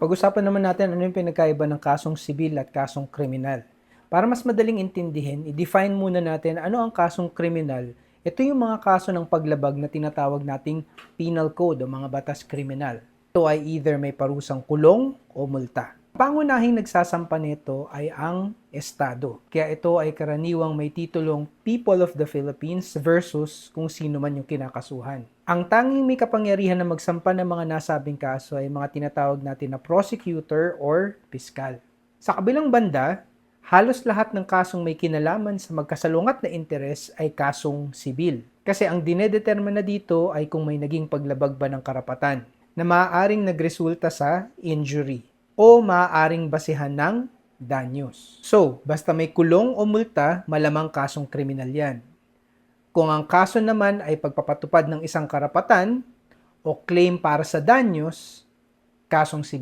Pag-usapan naman natin ano yung pinagkaiba ng kasong sibil at kasong kriminal. Para mas madaling intindihin, i-define muna natin ano ang kasong kriminal. Ito yung mga kaso ng paglabag na tinatawag nating penal code o mga batas kriminal. Ito ay either may parusang kulong o multa. Pangunahing nagsasampa nito ay ang Estado. Kaya ito ay karaniwang may titulong People of the Philippines versus kung sino man yung kinakasuhan. Ang tanging may kapangyarihan na magsampa ng mga nasabing kaso ay mga tinatawag natin na prosecutor or piskal. Sa kabilang banda, halos lahat ng kasong may kinalaman sa magkasalungat na interes ay kasong sibil. Kasi ang dinedetermina dito ay kung may naging paglabag ba ng karapatan na maaaring nagresulta sa injury o maaaring basehan ng danyos. So, basta may kulong o multa, malamang kasong kriminal yan. Kung ang kaso naman ay pagpapatupad ng isang karapatan o claim para sa danyos, kasong sibil.